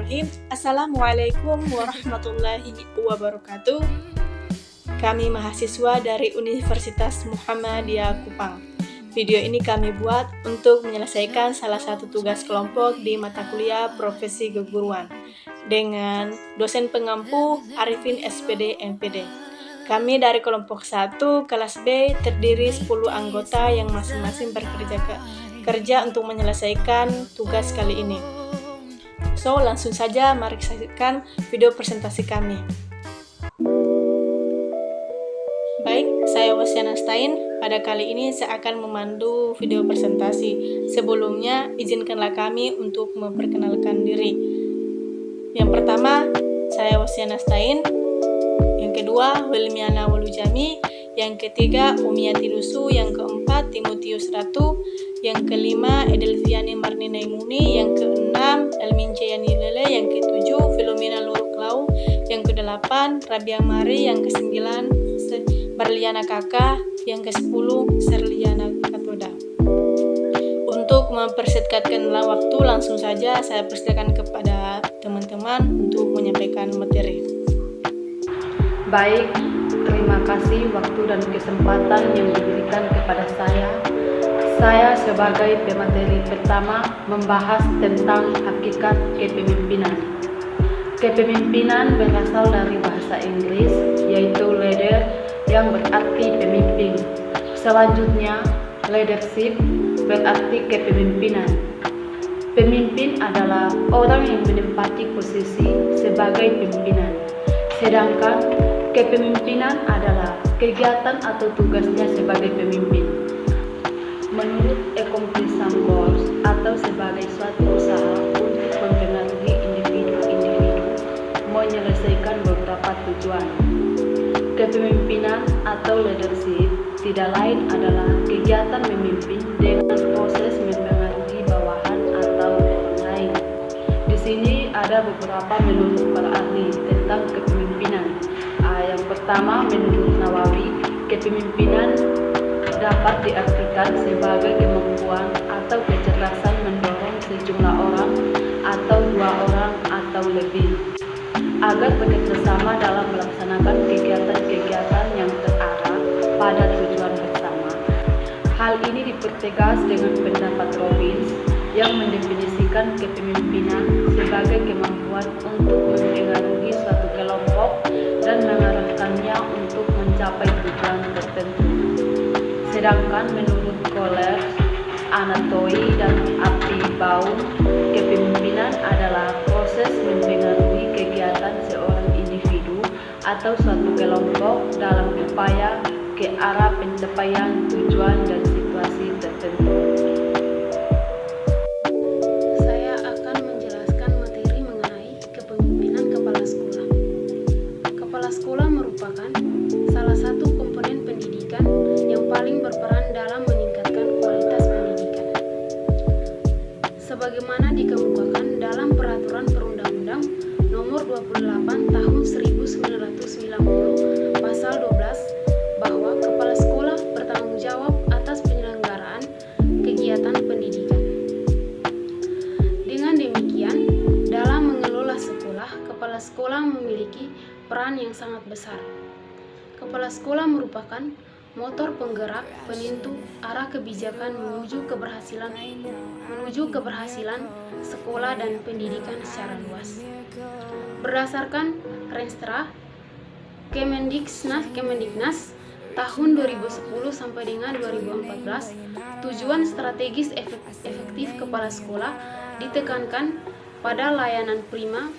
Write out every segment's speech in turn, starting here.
Bismillahirrahmanirrahim. Assalamualaikum warahmatullahi wabarakatuh. Kami mahasiswa dari Universitas Muhammadiyah Kupang. Video ini kami buat untuk menyelesaikan salah satu tugas kelompok di mata kuliah Profesi Keguruan dengan dosen pengampu Arifin SPD MPD. Kami dari kelompok 1 kelas B terdiri 10 anggota yang masing-masing kerja untuk menyelesaikan tugas kali ini. So, langsung saja mari saksikan video presentasi kami. Baik, saya Wasyana Stain. Pada kali ini saya akan memandu video presentasi. Sebelumnya, izinkanlah kami untuk memperkenalkan diri. Yang pertama, saya Wasyana Stain. Yang kedua, Wilmiana Walujami. Yang ketiga, Umiati Lusu. Yang keempat, Timotius Ratu. Yang kelima, Edelviani Marninaimuni. Yang keenam, Elmin Jayani Lele. Yang ketujuh, Filomena Luruklau. Yang kedelapan, Rabia Mari. Yang kesembilan, Barliana Kakak. Yang kesepuluh, Serliana Katoda. Untuk mempersingkatkan waktu, langsung saja saya persilakan kepada teman-teman untuk menyampaikan materi. Baik, terima kasih waktu dan kesempatan yang diberikan kepada saya. Saya sebagai pemateri pertama membahas tentang hakikat kepemimpinan. Kepemimpinan berasal dari bahasa Inggris, yaitu leader yang berarti pemimpin. Selanjutnya, leadership berarti kepemimpinan. Pemimpin adalah orang yang menempati posisi sebagai pimpinan. Sedangkan kepemimpinan adalah kegiatan atau tugasnya sebagai pemimpin. Menurut accomplishment goals atau sebagai suatu usaha untuk mempengaruhi individu-individu menyelesaikan beberapa tujuan. Kepemimpinan atau leadership tidak lain adalah kegiatan memimpin dengan proses mempengaruhi bawahan atau orang lain. Di sini ada beberapa menurut para ahli tentang kepemimpinan. Yang pertama, menurut Nawawi, kepemimpinan dapat diartikan sebagai kemampuan atau kecerdasan mendorong sejumlah orang atau dua orang atau lebih agar bekerjasama dalam melaksanakan kegiatan-kegiatan yang terarah pada tujuan bersama. Hal ini dipertegas dengan pendapat Robbins yang mendefinisikan kepemimpinan sebagai kemampuan untuk mempengaruhi suatu kelompok dan mengarahkannya untuk mencapai tujuan tertentu. Sedangkan menurut Kohler, Anatoi, dan Applebaum, kepemimpinan adalah proses mempengaruhi kegiatan seorang individu atau suatu kelompok dalam upaya ke arah pencapaian tujuan dan situasi tertentu. Saya akan menjelaskan materi mengenai kepemimpinan kepala sekolah. Kepala sekolah merupakan salah satu komponen pendidikan yang paling berperan dalam meningkatkan kualitas pendidikan. Sebagaimana dikemukakan dalam Peraturan Perundang-Undang Nomor 28 Tahun 1990 Pasal 12 bahwa kepala sekolah bertanggung jawab atas penyelenggaraan kegiatan pendidikan. Dengan demikian, dalam mengelola sekolah, kepala sekolah memiliki peran yang sangat besar. Kepala sekolah merupakan motor penggerak penentu arah kebijakan menuju keberhasilan sekolah dan pendidikan secara luas. Berdasarkan Renstra Kemendiknas tahun 2010 sampai dengan 2014, tujuan strategis efektif kepala sekolah ditekankan pada layanan prima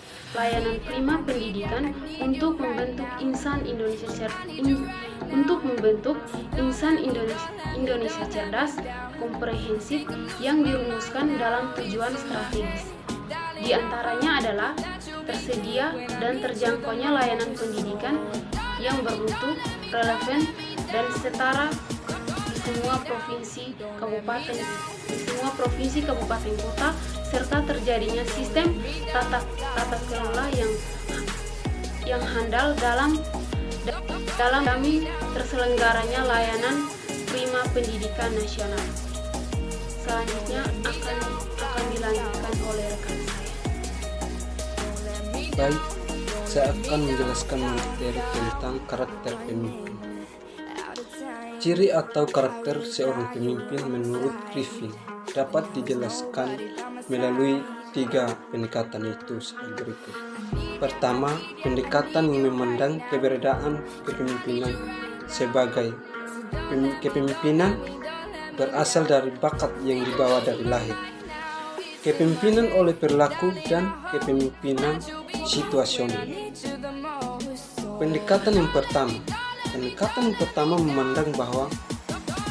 pendidikan untuk membentuk insan Indonesia cerdas, komprehensif yang dirumuskan dalam tujuan strategis. Di antaranya adalah tersedia dan terjangkaunya layanan pendidikan yang bermutu, relevan, dan setara di semua provinsi kabupaten kota, serta terjadinya sistem tata kelola yang handal dalam kami terselenggaranya layanan prima pendidikan nasional. Selanjutnya akan dilanjutkan oleh rekan saya. Baik, saya akan menjelaskan materi tentang karakter pemimpin. Ciri atau karakter seorang pemimpin menurut Griffin dapat dijelaskan melalui 3 pendekatan itu sebagai berikut. Pertama, pendekatan yang memandang keberadaan kepemimpinan sebagai kepemimpinan berasal dari bakat yang dibawa dari lahir, kepemimpinan oleh perilaku, dan kepemimpinan situasional. Pendekatan yang pertama memandang bahwa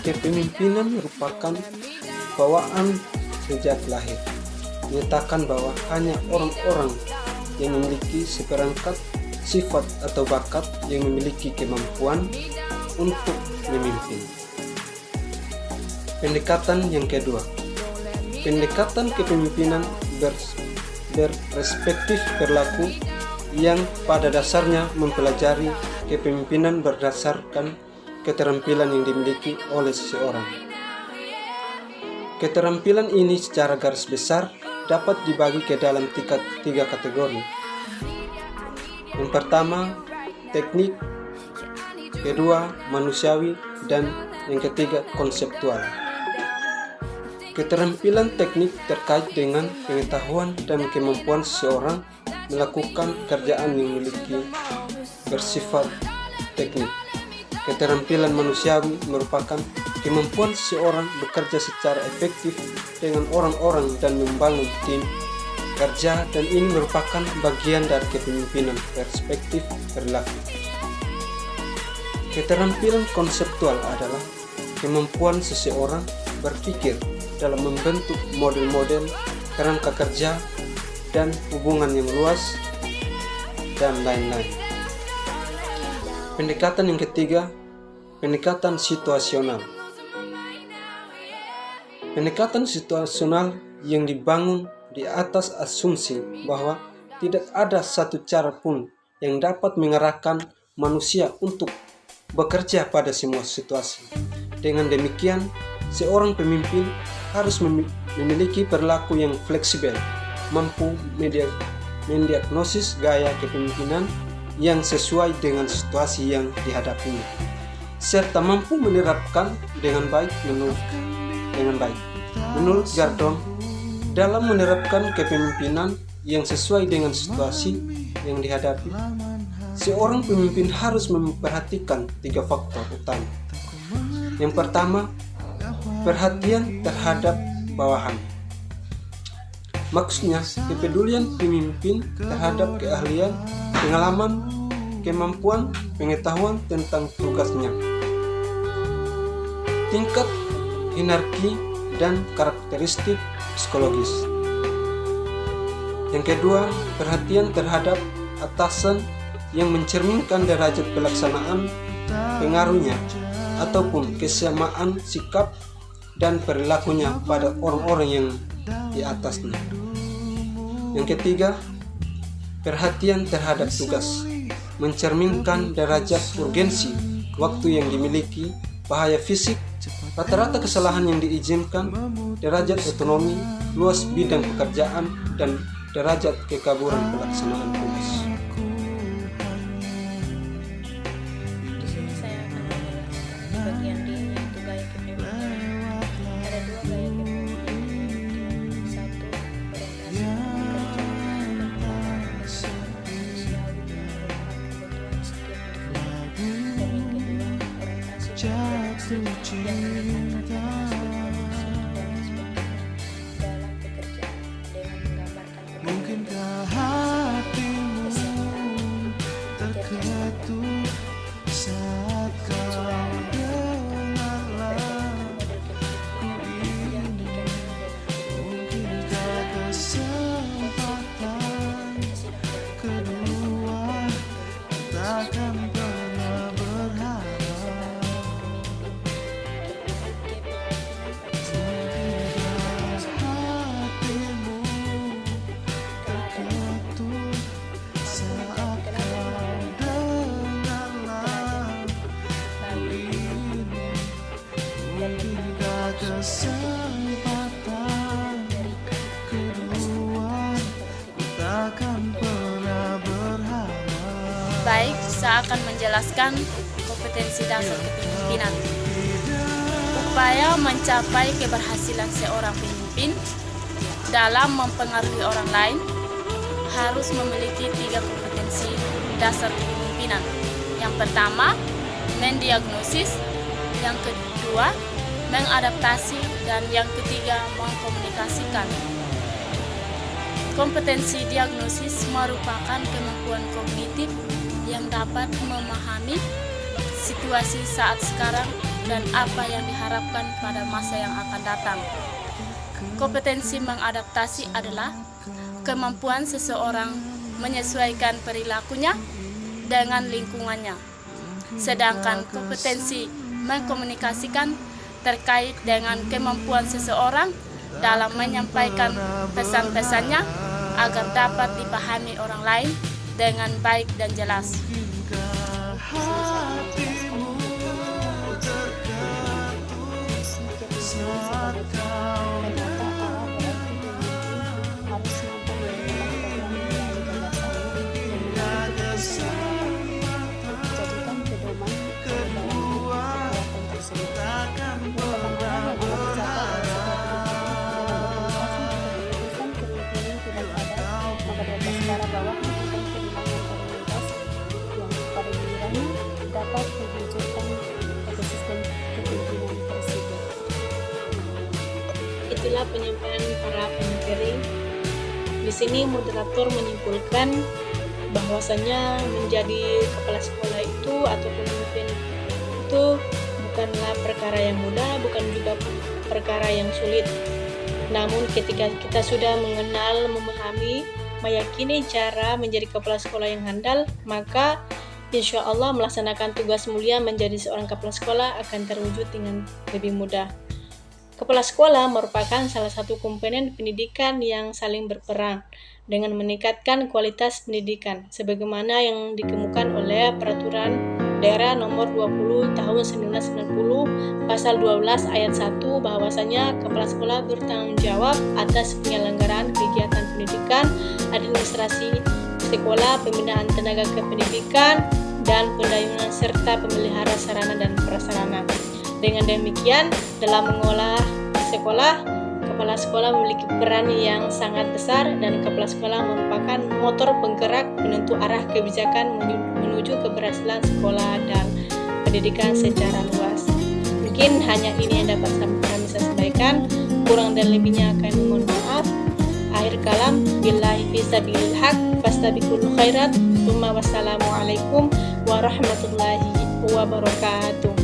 kepemimpinan merupakan bawaan sejak lahir, menyatakan bahwa hanya orang-orang yang memiliki seperangkat sifat atau bakat yang memiliki kemampuan untuk memimpin. Pendekatan yang kedua, pendekatan kepemimpinan berperspektif perilaku yang pada dasarnya mempelajari kepemimpinan berdasarkan keterampilan yang dimiliki oleh seseorang. Keterampilan ini secara garis besar dapat dibagi ke dalam 3 kategori. Yang pertama, teknik, kedua, manusiawi, dan yang ketiga, konseptual. Keterampilan teknik terkait dengan pengetahuan dan kemampuan seseorang melakukan pekerjaan yang memiliki bersifat teknik. Keterampilan manusiawi merupakan kemampuan seseorang bekerja secara efektif dengan orang-orang dan membangun tim kerja, dan ini merupakan bagian dari kepemimpinan perspektif perilaku. Keterampilan konseptual adalah kemampuan seseorang berpikir dalam membentuk model-model kerangka kerja dan hubungan yang luas, dan lain-lain. Pendekatan yang ketiga, pendekatan situasional. Pendekatan situasional yang dibangun di atas asumsi bahwa tidak ada satu cara pun yang dapat mengarahkan manusia untuk bekerja pada semua situasi. Dengan demikian, seorang pemimpin harus memiliki perilaku yang fleksibel, mampu mendiagnosis gaya kepemimpinan yang sesuai dengan situasi yang dihadapinya, serta mampu menerapkan dengan baik. Menurut Gardner, dalam menerapkan kepemimpinan yang sesuai dengan situasi yang dihadapi, seorang pemimpin harus memperhatikan 3 faktor utama. Yang pertama, perhatian terhadap bawahan. Maksudnya, kepedulian pemimpin terhadap keahlian, pengalaman, kemampuan, pengetahuan tentang tugasnya. Tingkat hierarki dan karakteristik psikologis. Yang kedua, perhatian terhadap atasan yang mencerminkan derajat pelaksanaan, pengaruhnya, ataupun kesamaan sikap dan perilakunya pada orang-orang yang di atasnya. Yang ketiga, perhatian terhadap tugas, mencerminkan derajat urgensi, waktu yang dimiliki, bahaya fisik, rata-rata kesalahan yang diizinkan, derajat otonomi, luas bidang pekerjaan, dan derajat kekaburan pelaksanaan tugas. Di sini saya akan menjelaskan bagian D, yaitu gaya kepemimpinan. Ada 2 gaya kepemimpinan. Satu, orientasi pekerjaan, manusiawi merupakan kebutuhan setiap individu. Dan yang kedua, orientasi pekerjaan yang meningkatkan manusia dan perspektifnya dalam pekerjaan dengan menggambarkan Mungkinkah hatimu terketuk saat kau dengar lagu ini? Mungkinkah kesempatan kedua takkan pernah berharap? Kesempatan kedua takkan pernah Baik, saya akan menjelaskan kompetensi dasar kepemimpinan. Upaya mencapai keberhasilan seorang pemimpin dalam mempengaruhi orang lain harus memiliki 3 kompetensi dasar kepemimpinan. Yang pertama, mendiagnosis, yang kedua, mengadaptasi, dan yang ketiga, mengkomunikasikan. Kompetensi diagnosis merupakan kemampuan kognitif yang dapat memahami situasi saat sekarang dan apa yang diharapkan pada masa yang akan datang. Kompetensi mengadaptasi adalah kemampuan seseorang menyesuaikan perilakunya dengan lingkungannya. Sedangkan kompetensi mengkomunikasikan terkait dengan kemampuan seseorang dalam menyampaikan pesan-pesannya agar dapat dipahami orang lain dengan baik dan jelas. Dapat diwujudkan ekosistem kepemimpinan presiden. Itulah penyampaian para pemateri. Di sini moderator menyimpulkan bahwasanya menjadi kepala sekolah itu atau pemimpin itu bukanlah perkara yang mudah, bukan juga perkara yang sulit. Namun ketika kita sudah mengenal, memahami, meyakini cara menjadi kepala sekolah yang handal, maka insya Allah melaksanakan tugas mulia menjadi seorang kepala sekolah akan terwujud dengan lebih mudah. Kepala sekolah merupakan salah satu komponen pendidikan yang saling berperan dengan meningkatkan kualitas pendidikan, sebagaimana yang dikemukakan oleh Peraturan Daerah Nomor 20 Tahun 1990 Pasal 12 Ayat 1 bahwasanya kepala sekolah bertanggung jawab atas penyelenggaraan kegiatan pendidikan, administrasi sekolah, pembinaan tenaga kependidikan, dan pendayungan serta pemelihara sarana dan prasarana. Dengan demikian, dalam mengolah sekolah, kepala sekolah memiliki peran yang sangat besar dan kepala sekolah merupakan motor penggerak penentu arah kebijakan menuju keberhasilan sekolah dan pendidikan secara luas. Mungkin hanya ini yang dapat kami sampaikan, kurang dan lebihnya kami mohon maaf. Akhir kalam, billahi fisabilil haq, fastabiqul khairat, tsumma wassalamualaikum warahmatullahi wabarakatuh.